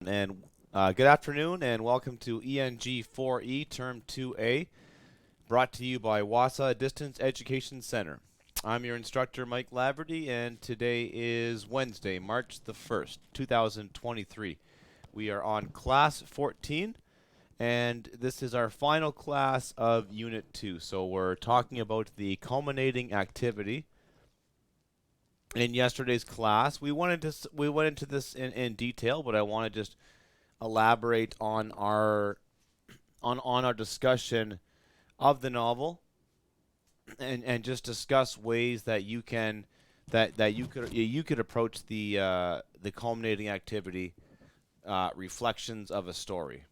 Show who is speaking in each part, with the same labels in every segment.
Speaker 1: And good afternoon, and welcome to ENG4E Term 2A, brought to you by WASA Distance Education Center. I'm your instructor, Mike Laverty, and today is Wednesday, March the 1st, 2023. We are on Class 14, and this is our final class of Unit 2. So we're talking about the culminating activity. In yesterday's class, we went into this in detail, but I want to just elaborate on our discussion of the novel and just discuss ways that you could approach the culminating activity, reflections of a story.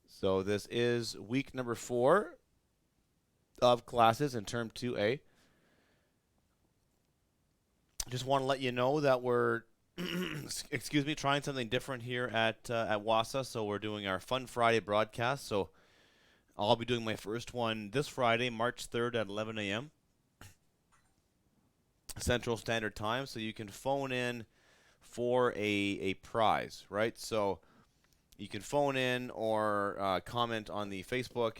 Speaker 1: So this is week number 4 of classes in term 2A. Just want to let you know that we're excuse me, trying something different here at WASA. So we're doing our Fun Friday broadcast. So I'll be doing my first one this Friday, March 3rd at 11 a.m. Central Standard Time. So you can phone in for a prize, right? So you can phone in or comment on the Facebook,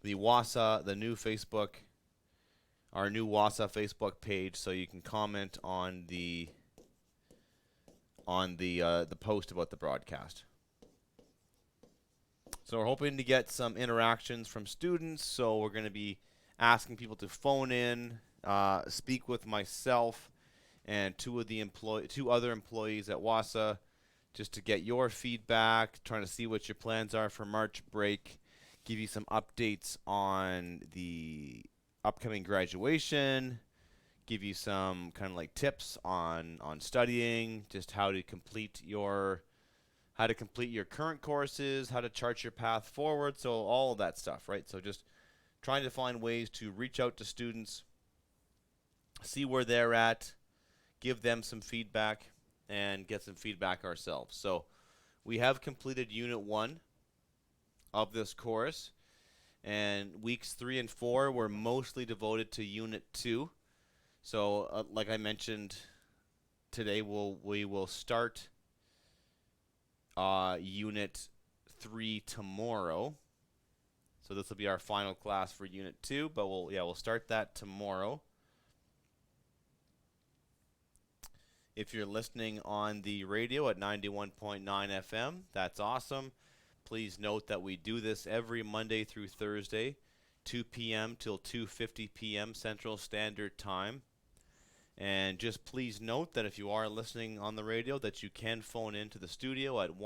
Speaker 1: the WASA, the new Facebook, our new WASA Facebook page. So you can comment on the post about the broadcast. So we're hoping to get some interactions from students. So we're going to be asking people to phone in, speak with myself and two other employees at WASA, just to get your feedback, trying to see what your plans are for March break, give you some updates on the upcoming graduation, give you some kind of like tips on studying, just how to complete your current courses, how to chart your path forward, so all of that stuff, right? So just trying to find ways to reach out to students, see where they're at, give them some feedback, and get some feedback ourselves. So we have completed Unit 1 of this course, and weeks 3 and 4 were mostly devoted to Unit 2. So like I mentioned, today we will start Unit 3 tomorrow. So this will be our final class for Unit 2, but we'll start that tomorrow. If you're listening on the radio at 91.9 FM, that's awesome. Please note that we do this every Monday through Thursday, 2 p.m. till 2:50 p.m. Central Standard Time. And just please note that if you are listening on the radio, that you can phone into the studio at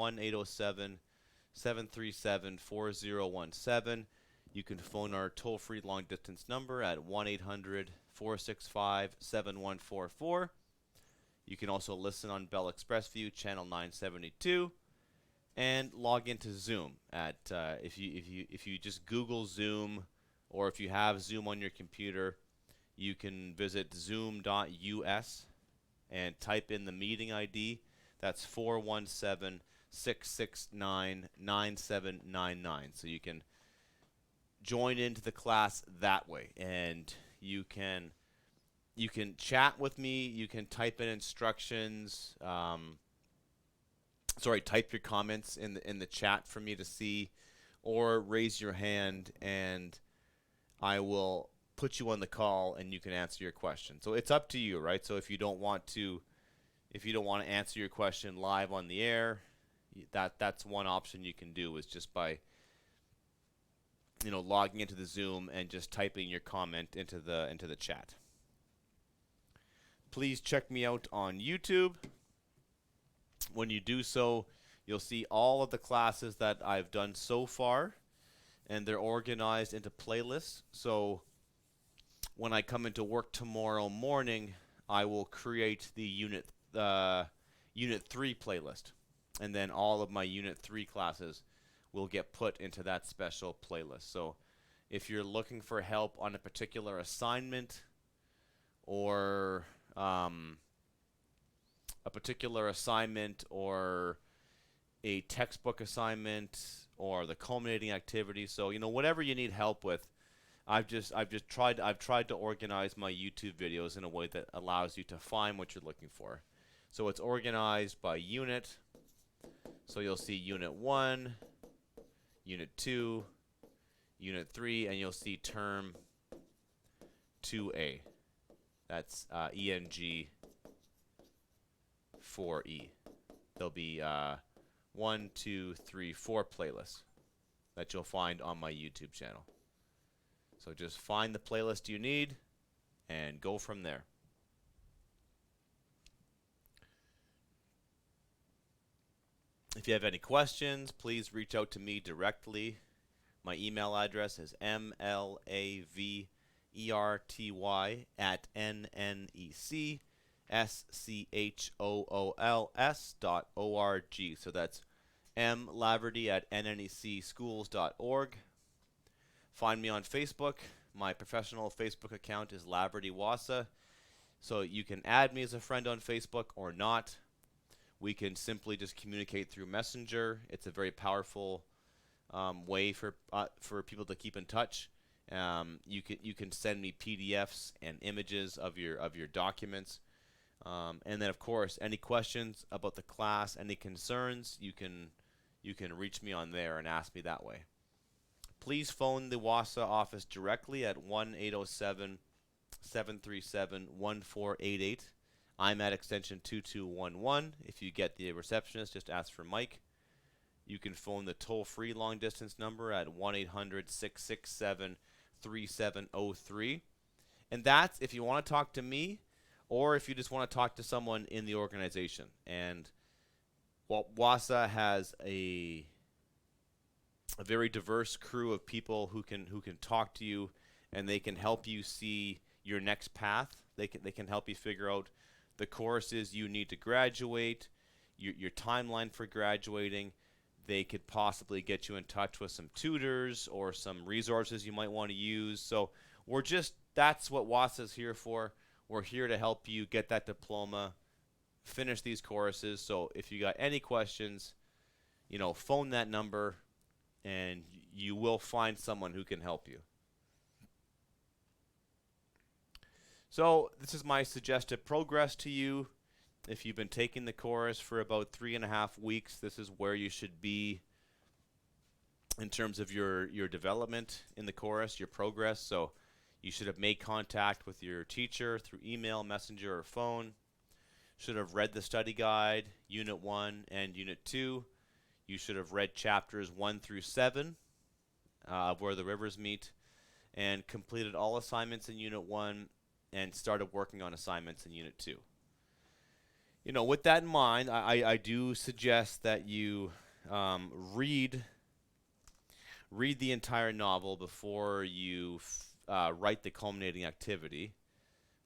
Speaker 1: 1-807-737-4017. You can phone our toll-free long-distance number at 1-800-465-7144. You can also listen on Bell ExpressVu channel 972, and log into Zoom at if you just Google Zoom, or if you have Zoom on your computer, you can visit zoom.us and type in the meeting ID. That's 417-669-9799. So you can join into the class that way, and you can chat with me. You can type in instructions. Type your comments in the chat for me to see, or raise your hand, and I will put you on the call and you can answer your question. So it's up to you, right? So if you don't want to answer your question live on the air, that's one option you can do, is just by logging into the Zoom and just typing your comment into the chat. Please check me out on YouTube. When you do so, you'll see all of the classes that I've done so far, and they're organized into playlists. So when I come into work tomorrow morning, I will create the Unit 3 playlist, and then all of my Unit 3 classes will get put into that special playlist. So if you're looking for help on a particular assignment, or a textbook assignment, or the culminating activity, so whatever you need help with, I've tried to organize my YouTube videos in a way that allows you to find what you're looking for. So it's organized by unit. So you'll see Unit 1, Unit 2, Unit 3, and you'll see Term 2A. That's ENG4E. There'll be 1, 2, 3, 4 playlists that you'll find on my YouTube channel. So just find the playlist you need and go from there. If you have any questions, please reach out to me directly. My email address is mlaverty@nnecschools.org. So that's mlaverty@nnecschools.org. Find me on Facebook. My professional Facebook account is Laverty Wassa. So you can add me as a friend on Facebook or not. We can simply just communicate through Messenger. It's a very powerful way for people to keep in touch. You can send me PDFs and images of your documents, and then of course any questions about the class, any concerns, you can reach me on there and ask me that way. Please phone the Wassa office directly at 1-807-737-1488. I'm at extension 2211. If you get the receptionist, just ask for Mike. You can phone the toll-free long-distance number at 1-800-667-3703. And that's if you want to talk to me or if you just want to talk to someone in the organization. And Wassa has a very diverse crew of people who can talk to you, and they can help you see your next path. They can help you figure out the courses you need to graduate, your timeline for graduating. They could possibly get you in touch with some tutors or some resources you might want to use. So that's what Wassa's here for. We're here to help you get that diploma, finish these courses. So if you got any questions, phone that number and you will find someone who can help you. So this is my suggested progress to you. If you've been taking the course for about 3.5 weeks, this is where you should be in terms of your development in the course, your progress. So you should have made contact with your teacher through email, messenger, or phone. Should have read the study guide, Unit 1 and Unit 2. You should have read chapters 1 through 7 of Where the Rivers Meet, and completed all assignments in Unit 1 and started working on assignments in Unit 2. With that in mind, I do suggest that you read the entire novel before you write the culminating activity.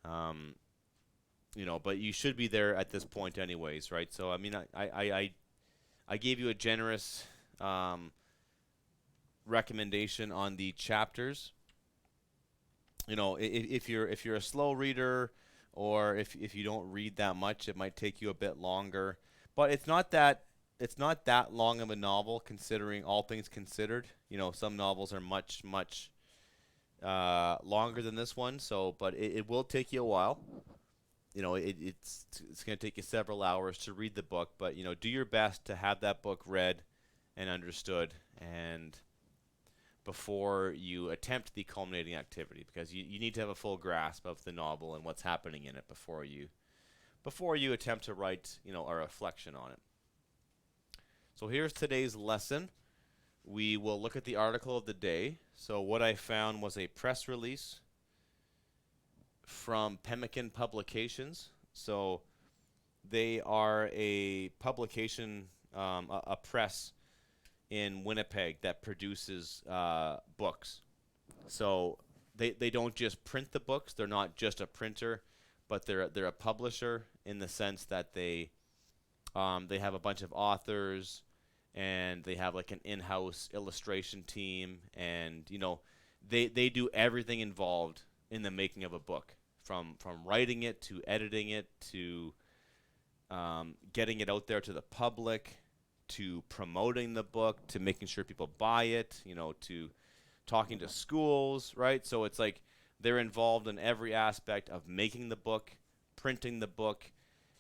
Speaker 1: But you should be there at this point anyways, right? So, I gave you a generous recommendation on the chapters. If you're a slow reader, or if you don't read that much, it might take you a bit longer. But it's not that long of a novel, considering all things considered. Some novels are much longer than this one. So, but it will take you a while. It's going to take you several hours to read the book. But do your best to have that book read and understood, and before you attempt the culminating activity, because you need to have a full grasp of the novel and what's happening in it before you attempt to write a reflection on it. So here's today's lesson. We will look at the article of the day. So what I found was a press release from Pemmican Publications. So they are a publication, a press in Winnipeg that produces books. So they don't just print the books. They're not just a printer, but they're a publisher in the sense that they have a bunch of authors, and they have like an in-house illustration team, and they do everything involved in the making of a book, from writing it to editing it to getting it out there to the public, to promoting the book, to making sure people buy it, to talking to schools, right? So it's like they're involved in every aspect of making the book, printing the book,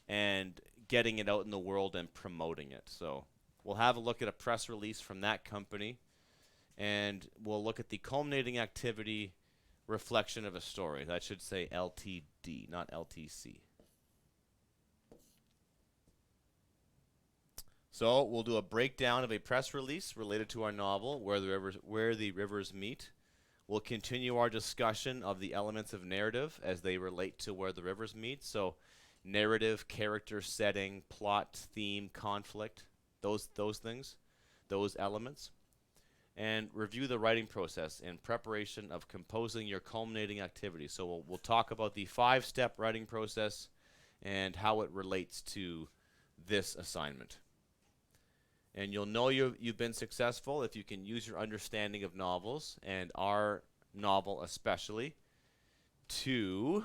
Speaker 1: and getting it out in the world and promoting it. So we'll have a look at a press release from that company, and we'll look at the culminating activity reflection of a story. That should say LTD, not LTC. So we'll do a breakdown of a press release related to our novel, Where the Rivers Meet. We'll continue our discussion of the elements of narrative as they relate to Where the Rivers Meet. So narrative, character, setting, plot, theme, conflict, those things, those elements. And review the writing process in preparation of composing your culminating activity. So we'll talk about the 5-step writing process and how it relates to this assignment. And you'll know you've been successful if you can use your understanding of novels, and our novel especially, to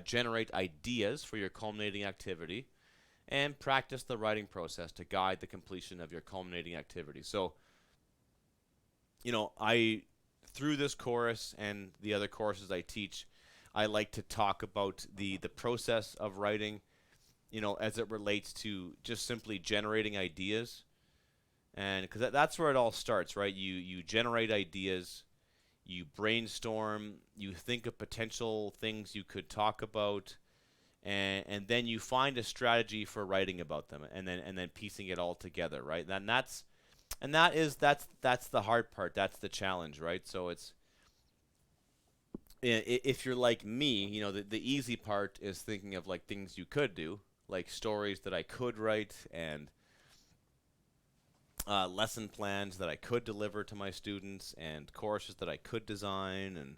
Speaker 1: generate ideas for your culminating activity and practice the writing process to guide the completion of your culminating activity. So, through this course and the other courses I teach, I like to talk about the process of writing, as it relates to just simply generating ideas. And because that's where it all starts, right? You generate ideas, you brainstorm, you think of potential things you could talk about, and then you find a strategy for writing about them, and then piecing it all together, right? And that's the hard part. That's the challenge, right? So if you're like me, the easy part is thinking of like things you could do, like stories that I could write and lesson plans that I could deliver to my students, and courses that I could design, and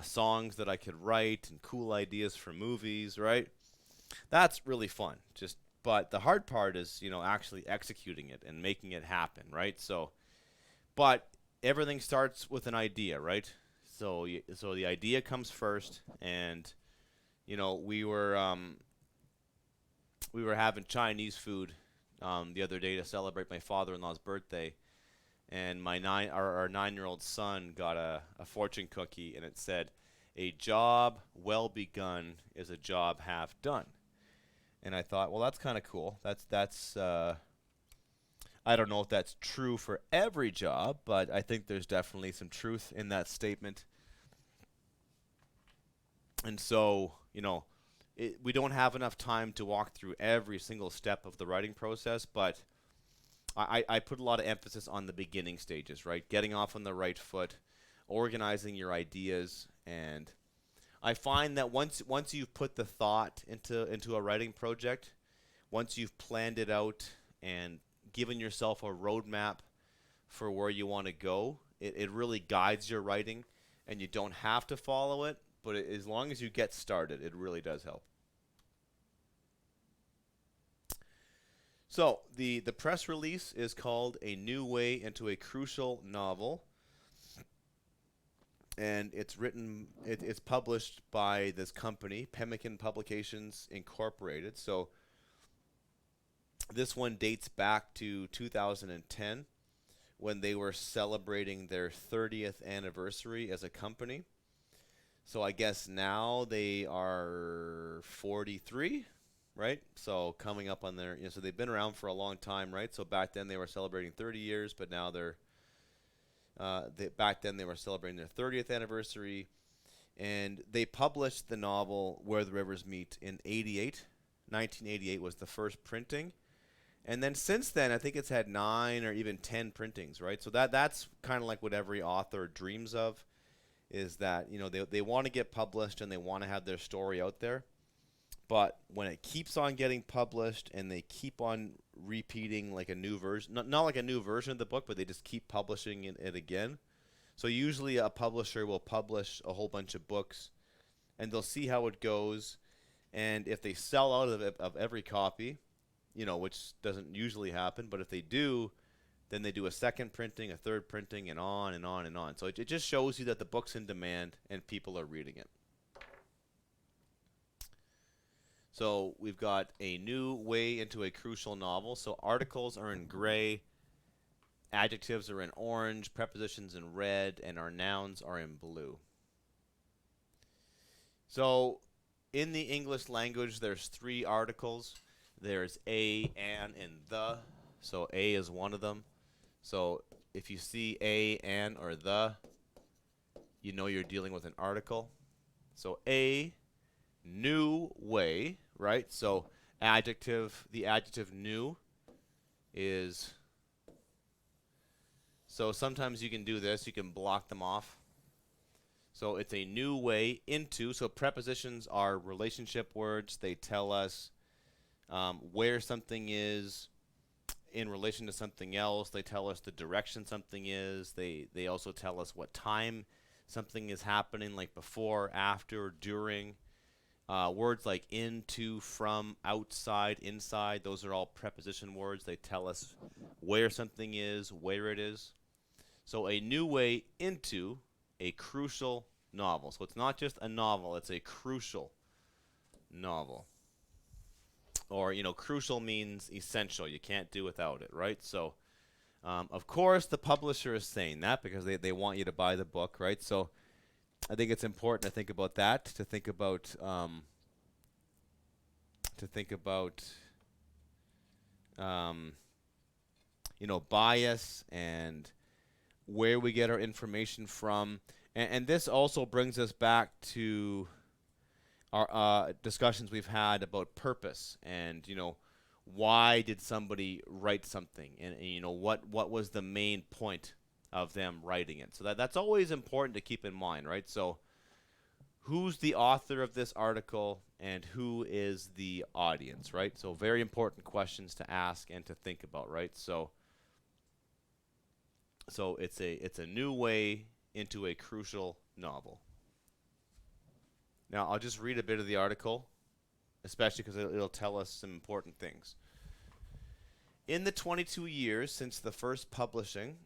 Speaker 1: songs that I could write, and cool ideas for movies, right? That's really fun. But the hard part is, actually executing it and making it happen, right? But everything starts with an idea, right? So the idea comes first, and we were having Chinese food the other day to celebrate my father-in-law's birthday, and our 9-year-old son got a fortune cookie, and it said, "A job well begun is a job half done." And I thought, well, that's kind of cool. That's I don't know if that's true for every job, but I think there's definitely some truth in that statement. And so, we don't have enough time to walk through every single step of the writing process, but I put a lot of emphasis on the beginning stages, right? Getting off on the right foot, organizing your ideas, and I find that once you've put the thought into a writing project, once you've planned it out and given yourself a roadmap for where you want to go, it really guides your writing, and you don't have to follow it. But as long as you get started, it really does help. So the press release is called A New Way into a Crucial Novel. And it's published by this company, Pemmican Publications Incorporated. So this one dates back to 2010, when they were celebrating their 30th anniversary as a company. So I guess now they are 43, right? So coming up on their, so they've been around for a long time, right? So back then they were celebrating 30 years, but now back then they were celebrating their 30th anniversary, and they published the novel Where the Rivers Meet in 88. 1988 was the first printing. And then since then, I think it's had 9 or even 10 printings, right? So that's kind of like what every author dreams of, is that they want to get published and they want to have their story out there. But when it keeps on getting published and they keep on repeating like a new version, not like a new version of the book, but they just keep publishing it again. So usually a publisher will publish a whole bunch of books, and they'll see how it goes. And if they sell out of every copy, which doesn't usually happen, but if they do, then they do a second printing, a third printing, and on and on and on. So it just shows you that the book's in demand and people are reading it. So we've got A New Way into a Crucial Novel. So articles are in gray, adjectives are in orange, prepositions in red, and our nouns are in blue. So in the English language, there's 3 articles. There's a, and the. So a is one of them. So if you see a, and, or the, you know you're dealing with an article. So a, new way, right? So adjective, the adjective new is, so sometimes you can do this, you can block them off. So it's a new way into, so prepositions are relationship words. They tell us where something is in relation to something else. They tell us the direction something is. They also tell us what time something is happening, like before, after, during. Words like into, from, outside, inside, those are all preposition words. They tell us where something is, where it is. So a new way into a crucial novel. So it's not just a novel, it's a crucial novel. Or, crucial means essential. You can't do without it, right? So, of course, the publisher is saying that because they want you to buy the book, right? So I think it's important to think about that, to think about um, bias and where we get our information from. And this also brings us back to our discussions we've had about purpose and, why did somebody write something, and what was the main point of them writing it. So that's always important to keep in mind, right? So who's the author of this article and who is the audience, right? So very important questions to ask and to think about, right? So it's a new way into a crucial novel. Now I'll just read a bit of the article, especially because it'll tell us some important things. In the 22 years since the first publishing,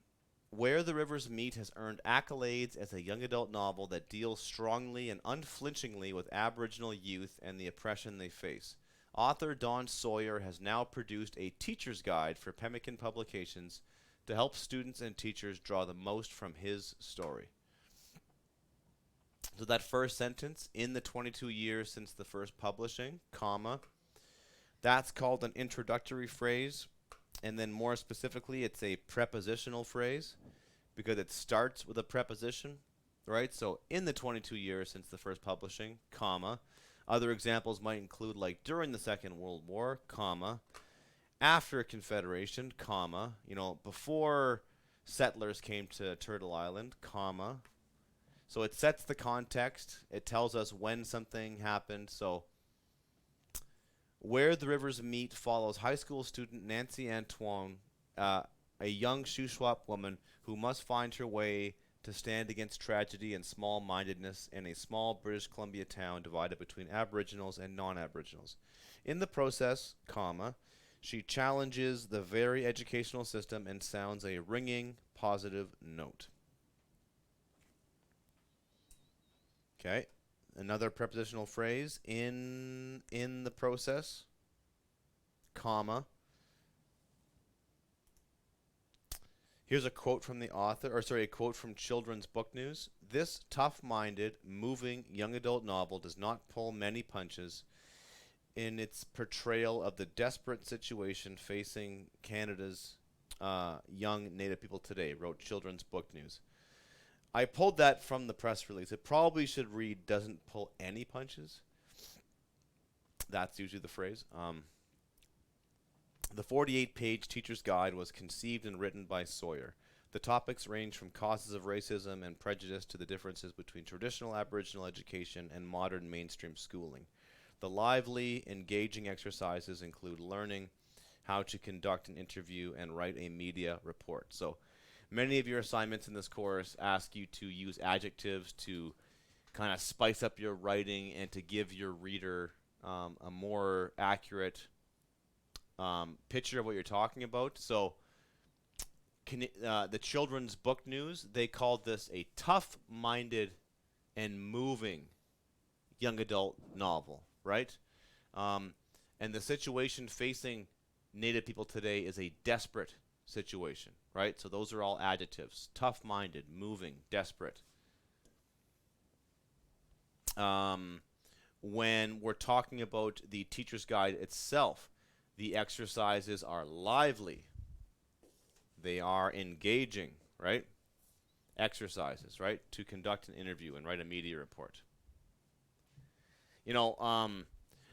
Speaker 1: Where the Rivers Meet has earned accolades as a young adult novel that deals strongly and unflinchingly with Aboriginal youth and the oppression they face. Author Don Sawyer has now produced a teacher's guide for Pemmican Publications to help students and teachers draw the most from his story. So that first sentence, in the 22 years since the first publishing, comma, that's called an introductory phrase. And then more specifically, it's a prepositional phrase because it starts with a preposition, right? So in the 22 years since the first publishing, comma. Other examples might include like during the Second World War, comma. After Confederation, comma. Before settlers came to Turtle Island, comma. So it sets the context. It tells us when something happened. So Where the Rivers Meet follows high school student Nancy Antoine, a young Shuswap woman who must find her way to stand against tragedy and small-mindedness in a small British Columbia town divided between Aboriginals and non-Aboriginals. In the process, comma, she challenges the very educational system and sounds a ringing, positive note. Okay. Another prepositional phrase, in the process, comma. Here's a quote from the author, a quote from Children's Book News. This tough-minded, moving young adult novel does not pull many punches in its portrayal of the desperate situation facing Canada's young Native people today, wrote Children's Book News. I pulled that from the press release. It probably should read, doesn't pull any punches. That's usually the phrase. The 48-page teacher's guide was conceived and written by Sawyer. The topics range from causes of racism and prejudice to the differences between traditional Aboriginal education and modern mainstream schooling. The lively, engaging exercises include learning how to conduct an interview and write a media report. So many of your assignments in this course ask you to use adjectives to kind of spice up your writing and to give your reader a more accurate picture of what you're talking about. So the Children's Book News, they called this a tough-minded and moving young adult novel, right? And the situation facing Native people today is a desperate situation, right? So those are all adjectives. Tough-minded, moving, desperate. When we're talking about the teacher's guide itself, The exercises are lively. They are engaging, right? Exercises, right? To conduct an interview and write a media report. You know,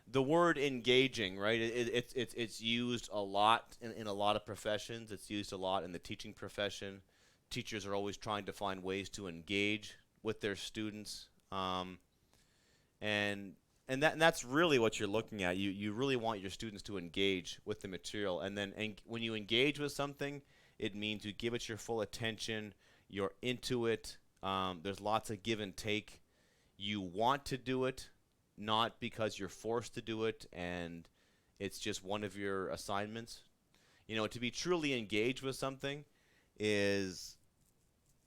Speaker 1: the word engaging, right? It's used a lot in a lot of professions. It's used a lot in the teaching profession. Teachers are always trying to find ways to engage with their students, and and that's really what you're looking at. You really want your students to engage with the material, and then when you engage with something, it means you give it your full attention. You're into it. There's lots of give and take. You want to do it, not because you're forced to do it and it's just one of your assignments. You know, to be truly engaged with something is,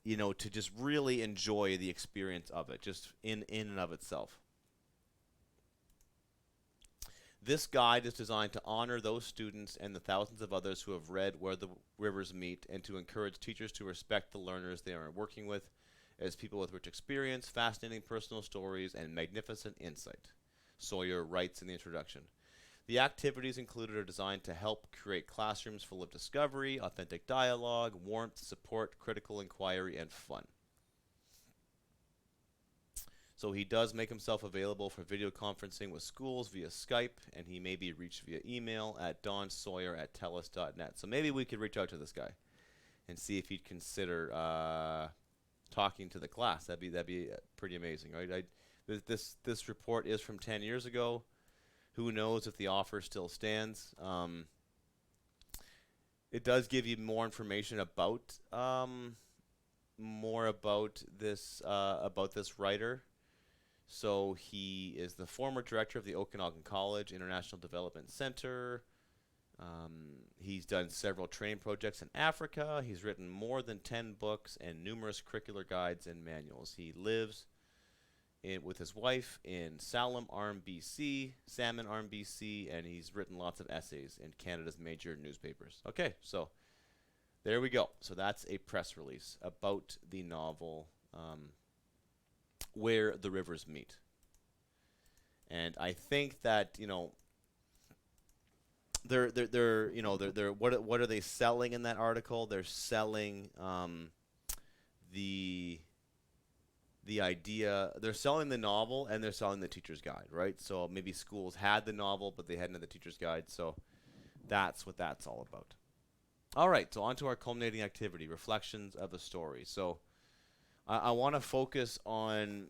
Speaker 1: you know, to just really enjoy the experience of it, just in and of itself. This guide is designed to honor those students and the thousands of others who have read Where the Rivers Meet, and to encourage teachers to respect the learners they are working with as people with rich experience, fascinating personal stories, and magnificent insight, Sawyer writes in the introduction. The activities included are designed to help create classrooms full of discovery, authentic dialogue, warmth, support, critical inquiry, and fun. So he does make himself available for video conferencing with schools via Skype, and he may be reached via email at donsawyer@telus.net. So maybe we could reach out to this guy and see if he'd consider talking to the class. That'd be pretty amazing, right? This report is from 10 years ago. Who knows if the offer still stands? It does give you more information about this writer. So he is the former director of the Okanagan College International Development Center. He's done several training projects in Africa. He's written more than 10 books and numerous curricular guides and manuals. He lives with his wife in Salmon Arm, BC, and he's written lots of essays in Canada's major newspapers. Okay, so there we go. So that's a press release about the novel Where the Rivers Meet. And I think that, you know, they're what are they selling in that article? They're selling the idea. They're selling the novel and they're selling the teacher's guide, right? So maybe schools had the novel but they hadn't had the teacher's guide. So that's what that's all about. All right, so on to our culminating activity, reflections of a story. So I want to focus on,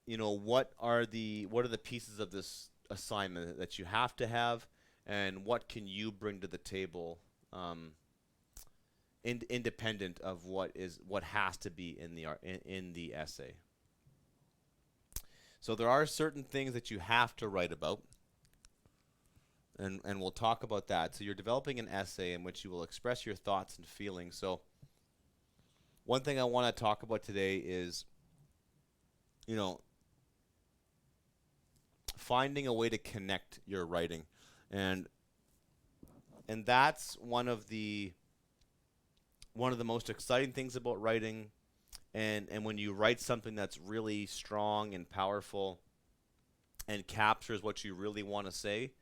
Speaker 1: you know, what are the pieces of this assignment that you have to have, and what can you bring to the table, independent of what has to be in the essay. So there are certain things that you have to write about, and we'll talk about that. So you're developing an essay in which you will express your thoughts and feelings. So one thing I want to talk about today is, you know, finding a way to connect your writing, and that's one of the most exciting things about writing. And when you write something that's really strong and powerful and captures what you really want to say,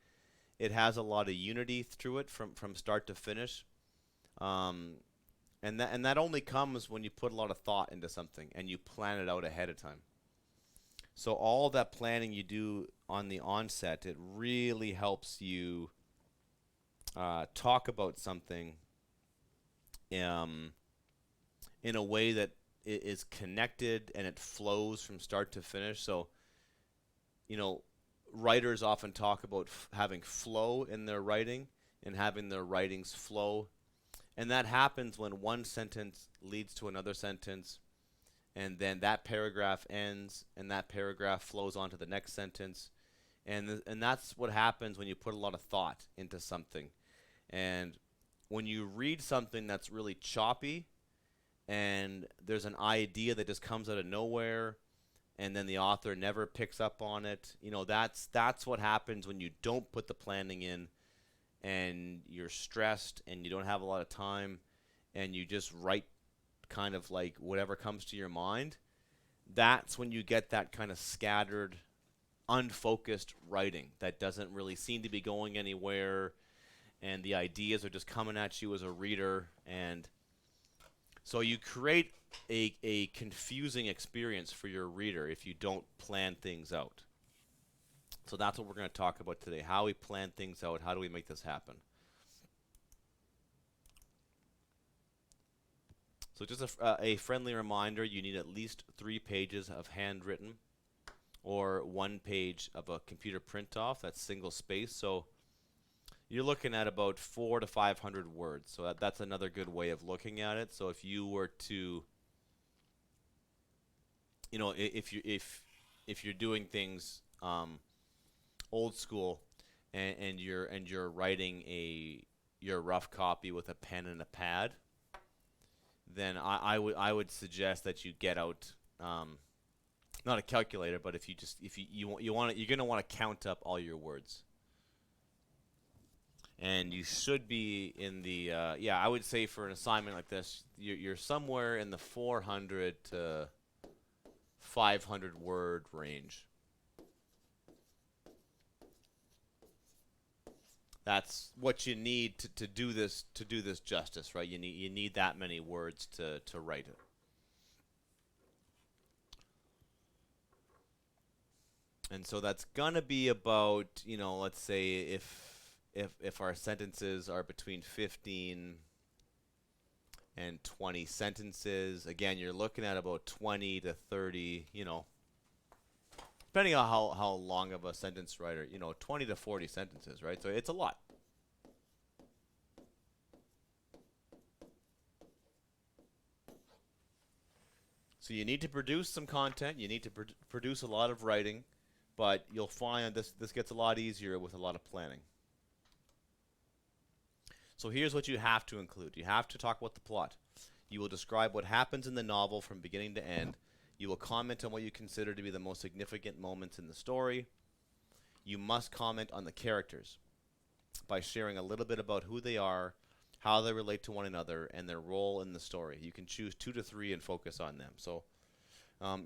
Speaker 1: it has a lot of unity through it from start to finish. And that only comes when you put a lot of thought into something and you plan it out ahead of time. So all that planning you do on the onset, it really helps you talk about something in a way that it is connected and it flows from start to finish. So, you know, writers often talk about having flow in their writing and having their writings flow. And that happens when one sentence leads to another sentence, and then that paragraph ends, and that paragraph flows on to the next sentence. And that's what happens when you put a lot of thought into something. And when you read something that's really choppy, and there's an idea that just comes out of nowhere, and then the author never picks up on it, you know, that's what happens when you don't put the planning in, and you're stressed, and you don't have a lot of time, and you just write kind of like whatever comes to your mind. That's when you get that kind of scattered, unfocused writing that doesn't really seem to be going anywhere. and the ideas are just coming at you as a reader, and so you create a confusing experience for your reader if you don't plan things out. So that's what we're going to talk about today, how we plan things out, how do we make this happen. So just a friendly reminder, you need at least 3 pages of handwritten or 1 page of a computer print off, that's single space. So you're looking at about 400 to 500 words. So that's another good way of looking at it. So if you were to, you know, if you're doing things old school, and you're writing your rough copy with a pen and a pad, then I would suggest that you get out not a calculator, but if you want you're gonna want to count up all your words, and you should be in the I would say for an assignment like this, you're somewhere in the 400 to 500 word range. That's what you need to do this justice, right? You need that many words to write it. And so that's gonna be about, you know, let's say if our sentences are between 15 and 20 sentences, again, you're looking at about 20 to 30, you know, depending on how long of a sentence writer, you know, 20 to 40 sentences, right? So it's a lot. So you need to produce some content. You need to produce a lot of writing, but you'll find this gets a lot easier with a lot of planning. So here's what you have to include. You have to talk about the plot. You will describe what happens in the novel from beginning to end. You will comment on what you consider to be the most significant moments in the story. You must comment on the characters by sharing a little bit about who they are, how they relate to one another, and their role in the story. You can choose 2 to 3 and focus on them. So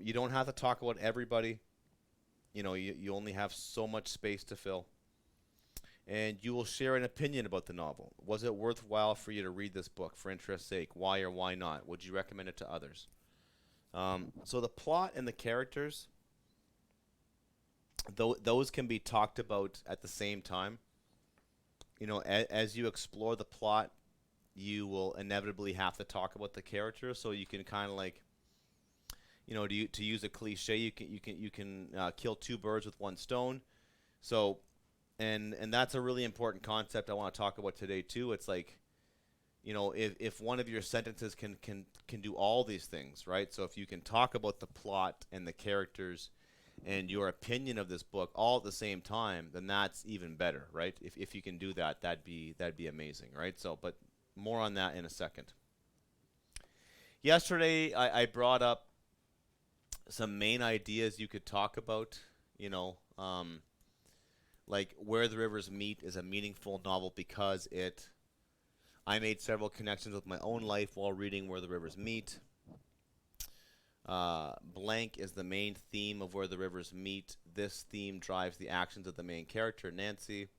Speaker 1: you don't have to talk about everybody. You know, you only have so much space to fill. And you will share an opinion about the novel. Was it worthwhile for you to read this book for interest's sake? Why or why not? Would you recommend it to others? So the plot and the characters, those can be talked about at the same time. You know, as you explore the plot, you will inevitably have to talk about the characters. So you can kind of like, you know, to use a cliche, you can kill 2 birds with 1 stone. So, and that's a really important concept I want to talk about today too. It's like, you know, if one of your sentences can do all these things, right? So if you can talk about the plot and the characters and your opinion of this book all at the same time, then that's even better, right? If you can do that, that'd be amazing, right? So, but more on that in a second. Yesterday, I brought up some main ideas you could talk about, you know, like Where the Rivers Meet is a meaningful novel because I made several connections with my own life while reading Where the Rivers Meet. Blank is the main theme of Where the Rivers Meet. This theme drives the actions of the main character, Nancy.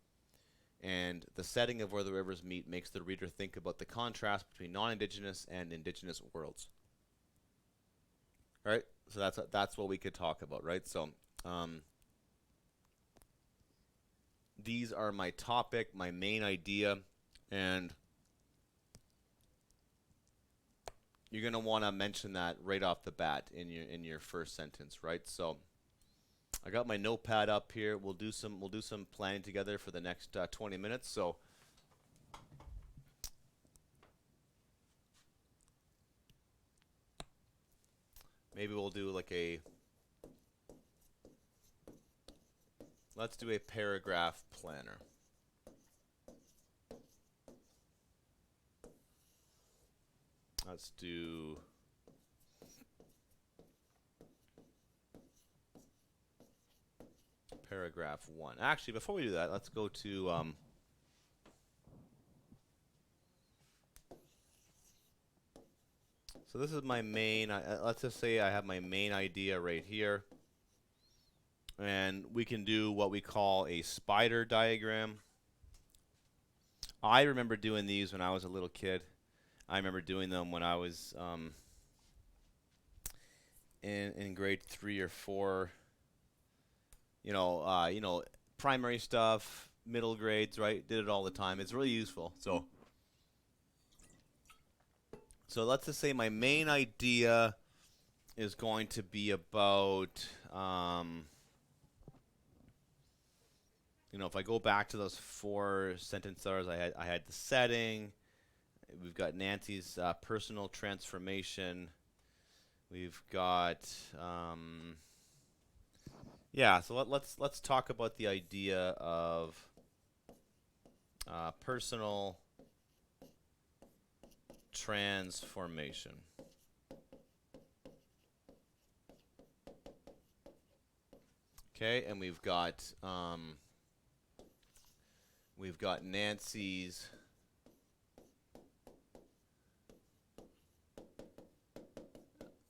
Speaker 1: And the setting of Where the Rivers Meet makes the reader think about the contrast between non-Indigenous and Indigenous worlds. All right, so that's what we could talk about, right? So these are my topic, my main idea, and you're gonna want to mention that right off the bat in your first sentence, right? So I got my notepad up here. We'll do some planning together for the next 20 minutes. So maybe we'll do like let's do a paragraph planner. Let's do paragraph 1. Actually, before we do that, let's go to so this is my main, let's just say I have my main idea right here. And we can do what we call a spider diagram. I remember doing these when I was a little kid. I remember doing them when I was in grade 3 or 4. Primary stuff, middle grades, right? Did it all the time. It's really useful. So let's just say my main idea is going to be about, if I go back to those 4 sentence starters, I had the setting. We've got Nancy's personal transformation. We've got, yeah. So let's talk about the idea of personal transformation. Okay, and we've got Nancy's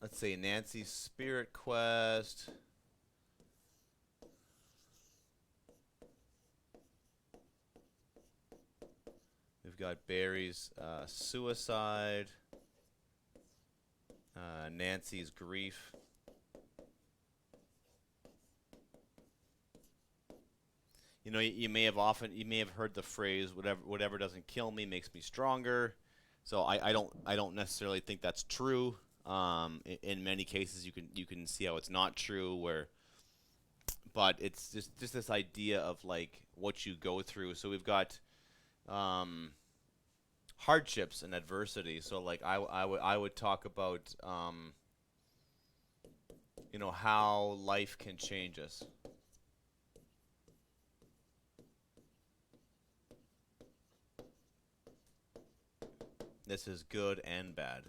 Speaker 1: let's say Nancy's spirit quest. We've got Barry's suicide. Nancy's grief. You may have heard the phrase whatever doesn't kill me makes me stronger. So I don't necessarily think that's true. In many cases you can see how it's not true, but it's just this idea of like what you go through. So we've got hardships and adversity. So like I would talk about how life can change us. This is good and bad.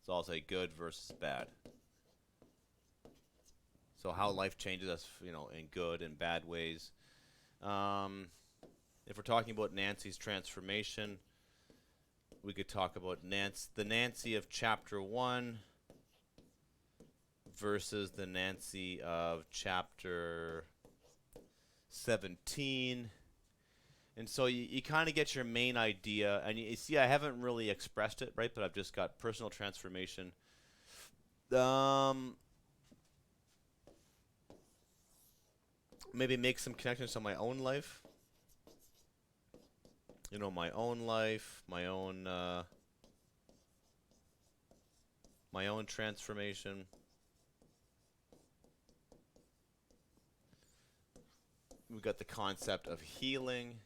Speaker 1: So I'll say good versus bad. So how life changes us, in good and bad ways. If we're talking about Nancy's transformation, we could talk about the Nancy of chapter 1 versus the Nancy of chapter 17. And so you kind of get your main idea, and you see I haven't really expressed it, right? But I've just got personal transformation. Maybe make some connections to my own life. My own life, my own transformation. We've got the concept of healing.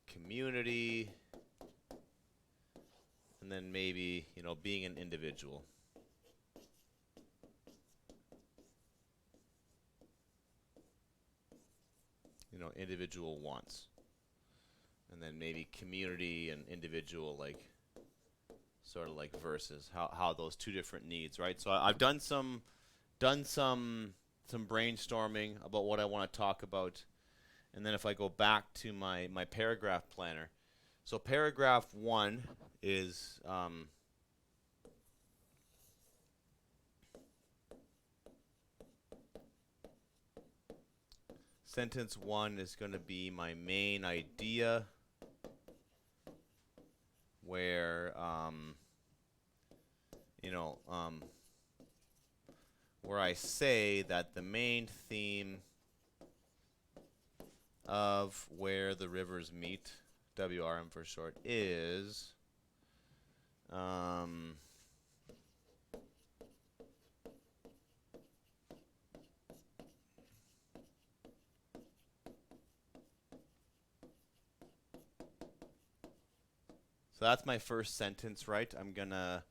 Speaker 1: Community, and then maybe, being an individual. Individual wants. And then maybe community and individual, like, sort of like versus how those two different needs, right? So I've done some brainstorming about what I want to talk about. And then if I go back to my paragraph planner. So paragraph 1 is sentence 1 is going to be my main idea, where where I say that the main theme of where the rivers meet, WRM for short, is so that's my first sentence, right? I'm gonna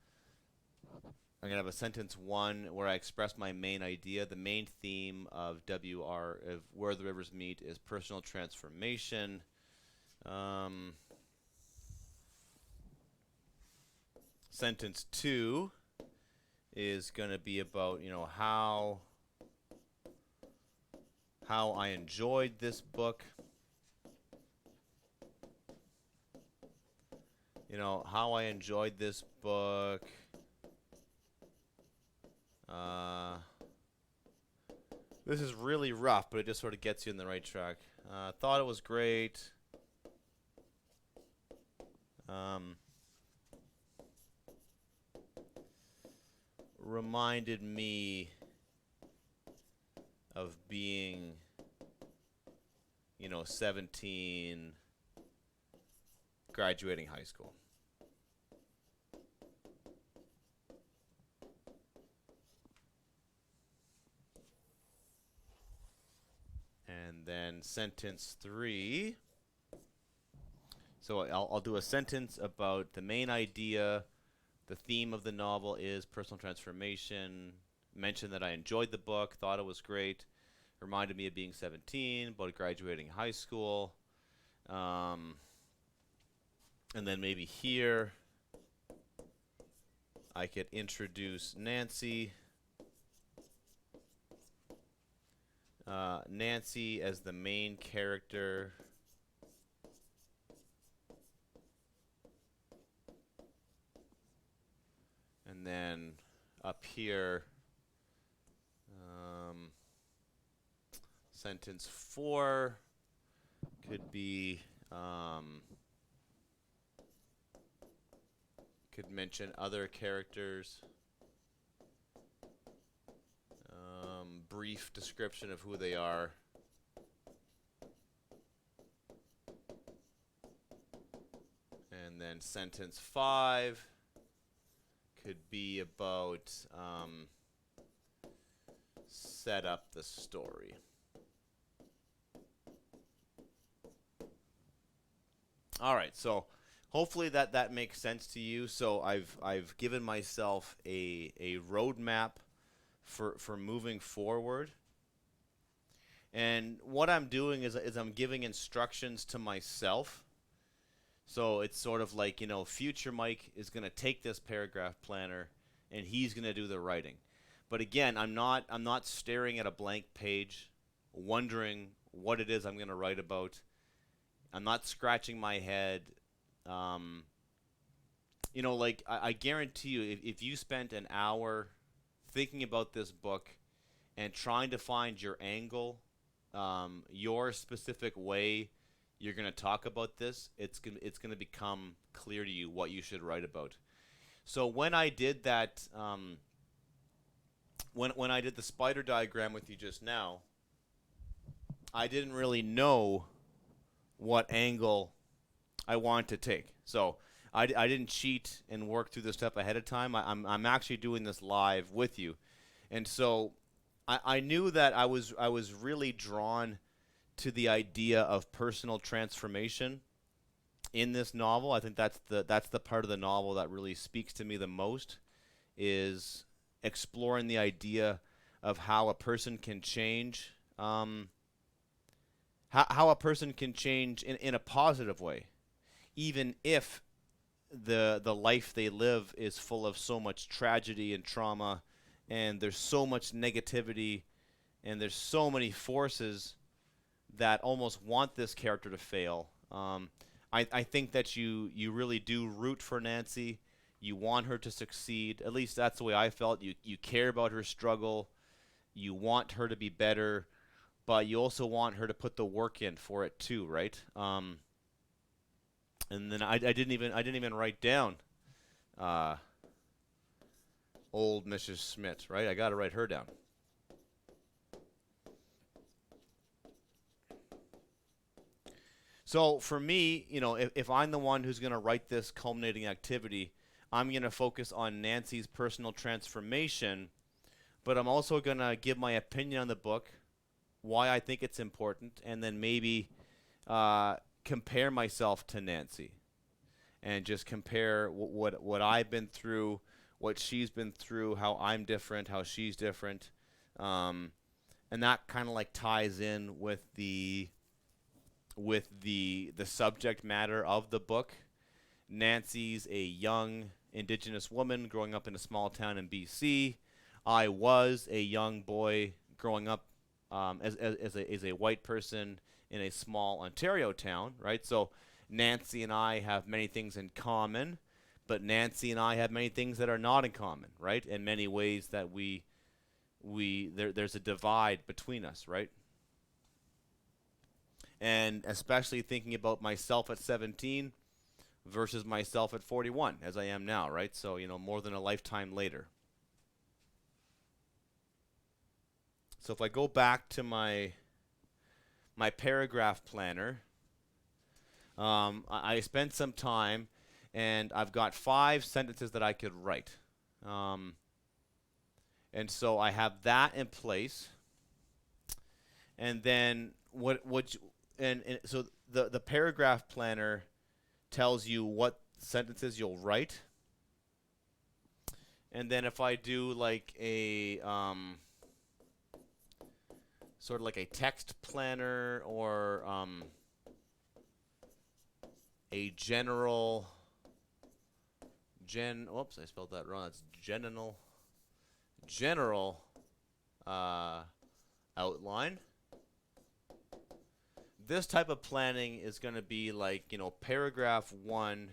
Speaker 1: have a sentence 1 where I express my main idea. The main theme of where the rivers meet is personal transformation. Sentence 2 is going to be about how I enjoyed this book. How I enjoyed this book. This is really rough, but it just sort of gets you in the right track. Thought it was great. Um, Reminded me of being, 17, graduating high school. And then sentence 3. So I'll do a sentence about the main idea. The theme of the novel is personal transformation. Mention that I enjoyed the book, thought it was great. Reminded me of being 17, about graduating high school. And then maybe here I could introduce Nancy. Nancy as the main character. And then up here, sentence 4 could be, could mention other characters. Brief description of who they are. And then sentence 5 could be about set up the story. All right, so hopefully that makes sense to you. So I've given myself a roadmap for moving forward. And what I'm doing is I'm giving instructions to myself. So it's sort of like, future Mike is going to take this paragraph planner and he's going to do the writing. But again, I'm not staring at a blank page wondering what it is I'm going to write about. I'm not scratching my head. I guarantee you, if you spent an hour thinking about this book and trying to find your angle, your specific way you're going to talk about this, it's going to become clear to you what you should write about. So when I did that, when I did the spider diagram with you just now, I didn't really know what angle I wanted to take. So I didn't cheat and work through this stuff ahead of time. I'm actually doing this live with you. And so I knew that I was really drawn to the idea of personal transformation in this novel. I think that's the part of the novel that really speaks to me the most, is exploring the idea of how a person can change, how a person can change in a positive way, even if the life they live is full of so much tragedy and trauma, and there's so much negativity, and there's so many forces that almost want this character to fail. I think that you really do root for Nancy. You want her to succeed. At least that's the way I felt. You care about her struggle. You want her to be better, but you also want her to put the work in for it too, right? And then I didn't even write down old Mrs. Smith, right? I got to write her down. So for me, if I'm the one who's going to write this culminating activity, I'm going to focus on Nancy's personal transformation, but I'm also going to give my opinion on the book, why I think it's important, and then maybe compare myself to Nancy and just compare what I've been through, what she's been through, how I'm different, how she's different. And that kind of like ties in with the subject matter of the book. Nancy's a young Indigenous woman growing up in a small town in BC. I was a young boy growing up as a white person in a small Ontario town, right? So Nancy and I have many things in common, but Nancy and I have many things that are not in common, right? In many ways that we there's a divide between us, right? And especially thinking about myself at 17 versus myself at 41 as I am now, right? So, more than a lifetime later. So if I go back to my paragraph planner, I spent some time, and I've got 5 sentences that I could write. And so I have that in place. And then so the paragraph planner tells you what sentences you'll write. And then if I do like a sort of like a text planner or a oops, I spelled that wrong. That's general outline. This type of planning is going to be like, paragraph 1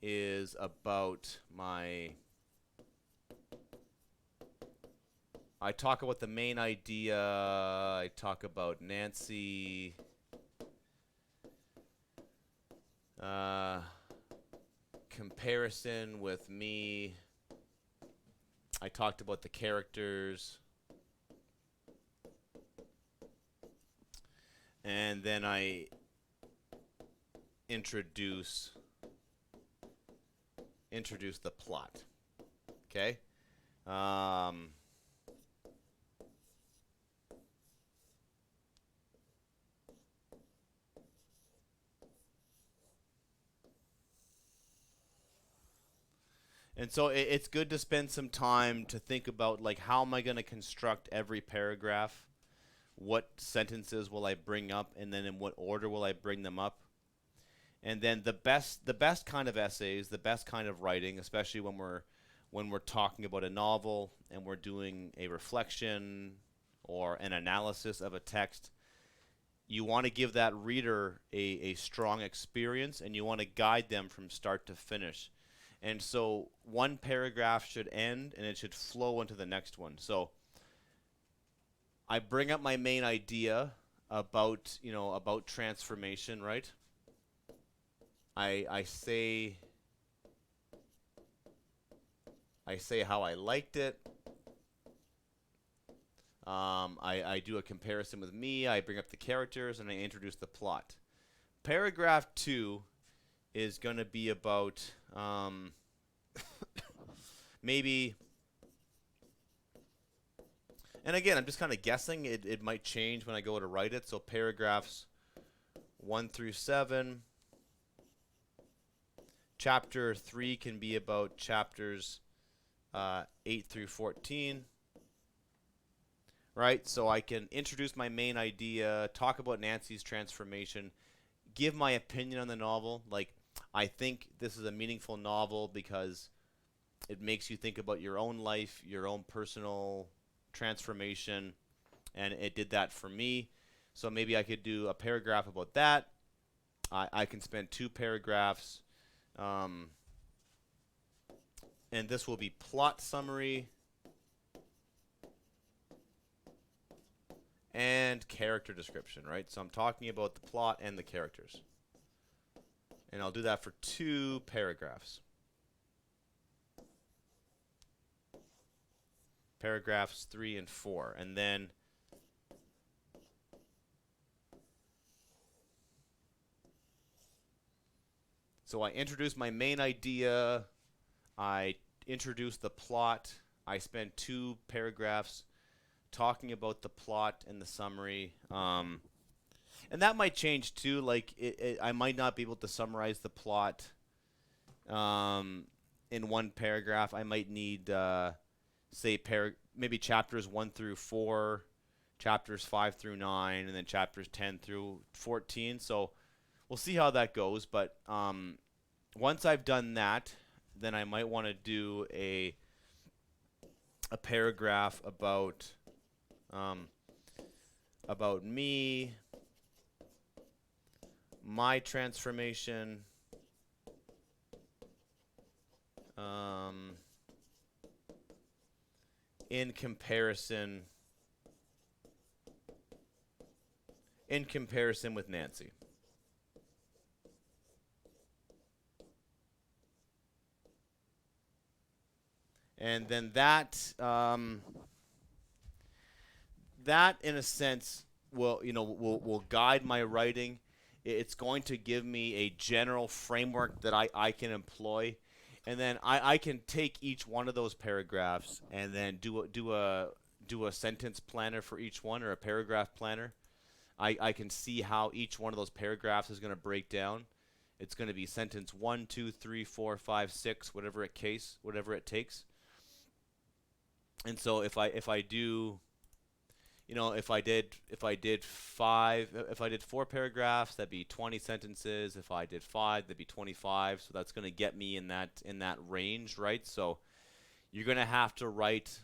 Speaker 1: is about I talk about the main idea. I talk about Nancy. Comparison with me. I talked about the characters. And then I introduce the plot. Okay? And so it's good to spend some time to think about, like, how am I going to construct every paragraph? What sentences will I bring up, and then in what order will I bring them up? And then the best kind of essays, the best kind of writing, especially when we're talking about a novel and we're doing a reflection or an analysis of a text, you want to give that reader a strong experience, and you want to guide them from start to finish. And so one paragraph should end and it should flow into the next one. So I bring up my main idea about transformation, right? I say how I liked it. I do a comparison with me. I bring up the characters and I introduce the plot. Paragraph 2 is going to be about maybe, and again, I'm just kind of guessing. It might change when I go to write it. So paragraphs 1 through 7. Chapter 3 can be about chapters 8 through 14. Right? So I can introduce my main idea, talk about Nancy's transformation, give my opinion on the novel. Like, I think this is a meaningful novel because it makes you think about your own life, your own personal transformation, and it did that for me. So maybe I could do a paragraph about that. I can spend 2 paragraphs, and this will be plot summary and character description, right? So I'm talking about the plot and the characters. And I'll do that for 2 paragraphs. Paragraphs 3 and 4. And then so I introduce my main idea. I introduce the plot. I spend 2 paragraphs talking about the plot and the summary. And that might change too. Like, I might not be able to summarize the plot in 1 paragraph. I might need, maybe chapters 1 through 4, chapters 5 through 9, and then chapters 10 through 14. So we'll see how that goes. But once I've done that, then I might want to do a paragraph about me, my transformation, in comparison with Nancy. And then that in a sense will guide my writing. It's going to give me a general framework that I can employ, and then I can take each one of those paragraphs and then do a sentence planner for each one, or a paragraph planner. I can see how each one of those paragraphs is going to break down. It's going to be sentence 1, 2, 3, 4, 5, 6, whatever it takes. And so if I do, if I did 4 paragraphs, that'd be 20 sentences. If I did 5, that'd be 25. So that's going to get me in that range, right? So you're going to have to write,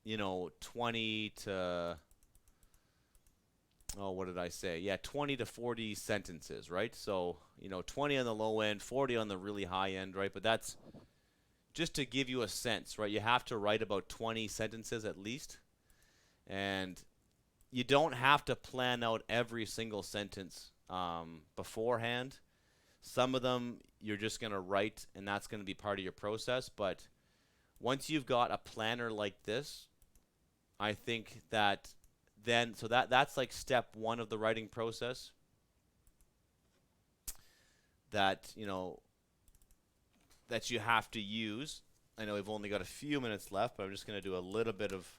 Speaker 1: 20 to, oh, what did I say? Yeah, 20 to 40 sentences, right? So, 20 on the low end, 40 on the really high end, right? But that's just to give you a sense, right? You have to write about 20 sentences at least. And you don't have to plan out every single sentence beforehand. Some of them you're just going to write, and that's going to be part of your process. But once you've got a planner like this, I think that that's like step 1 of the writing process. That that you have to use. I know we've only got a few minutes left, but I'm just going to do a little bit of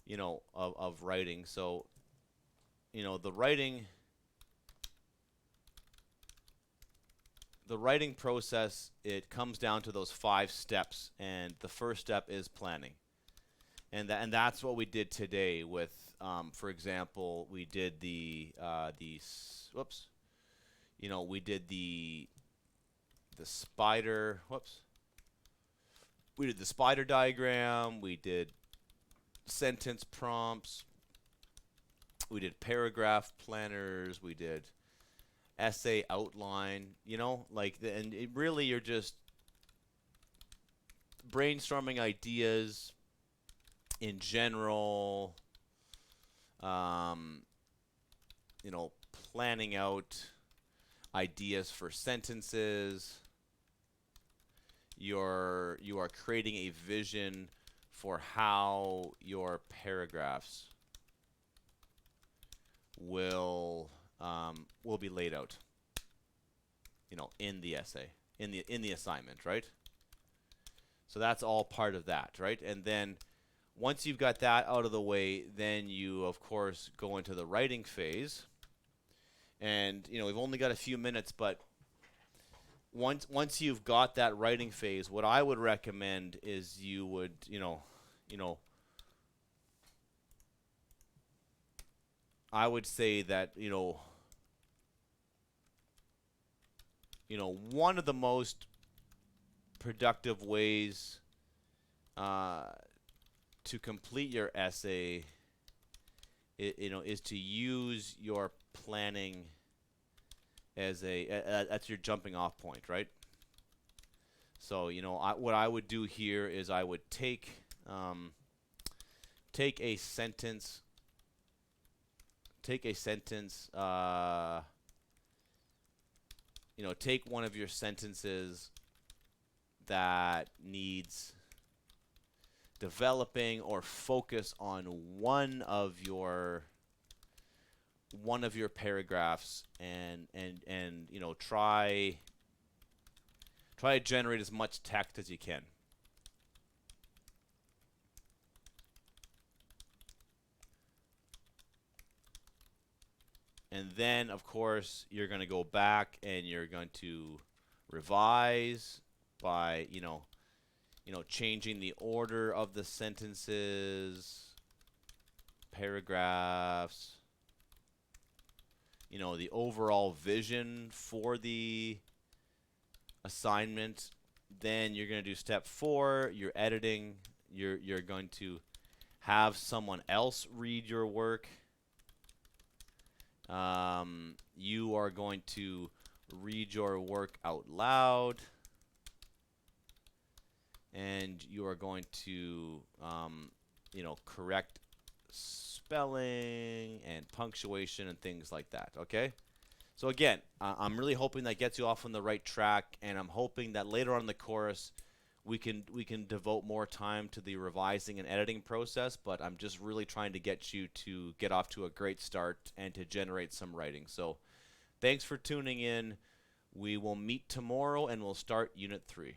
Speaker 1: of writing. So, the writing process, it comes down to those 5 steps, and the first step is planning. And that's what we did today with, for example, we did we did the spider, we did the spider diagram, we did sentence prompts, we did paragraph planners, we did essay outline, and it really, you're just brainstorming ideas in general, planning out ideas for sentences. You are creating a vision for how your paragraphs will be laid out, in the essay, in the assignment, right? So that's all part of that, right? And then once you've got that out of the way, then you of course go into the writing phase. And we've only got a few minutes, but once you've got that writing phase, what I would recommend is you would, I would say that, one of the most productive ways to complete your essay, is to use your planning as that's your jumping off point, right? So what I would do here is I would take a sentence, take one of your sentences that needs developing, or focus on one of your paragraphs, and try to generate as much text as you can. And then of course you're going to go back and you're going to revise by changing the order of the sentences, paragraphs, the overall vision for the assignment. Then you're going to do step 4, you're editing. You're going to have someone else read your work. You are going to read your work out loud. and you are going to, correct spelling and punctuation and things like that. Okay. So again, I'm really hoping that gets you off on the right track, and I'm hoping that later on in the course we can devote more time to the revising and editing process. But I'm just really trying to get you to get off to a great start and to generate some writing. So thanks for tuning in. We will meet tomorrow, and we'll start Unit 3.